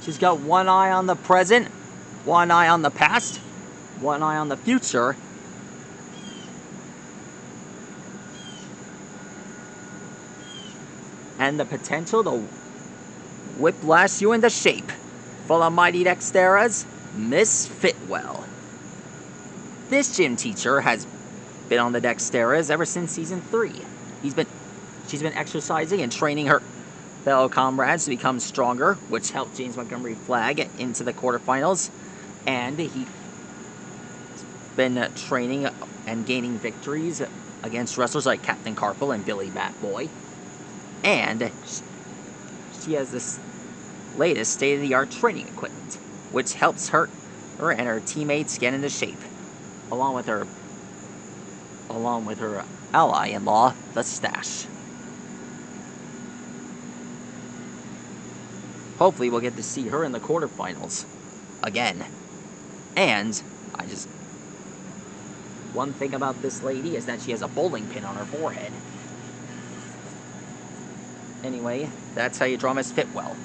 She's got one eye on the present, one eye on the past, one eye on the future. And the potential to whiplash you into shape. Full of mighty dexteras, Miss Fitwell. This gym teacher has been on the dexteras ever since season 3. She's been exercising and training her fellow comrades to become stronger, which helped James Montgomery Flagg into the quarterfinals. And he's been training and gaining victories against wrestlers like Captain Carpel and Billy Batboy. And she has this latest state-of-the-art training equipment, which helps her and her teammates get into shape, along with her ally-in-law, the Stash. Hopefully we'll get to see her in the quarterfinals again. And one thing about this lady is that she has a bowling pin on her forehead. Anyway, that's how you draw Miss Fitwell.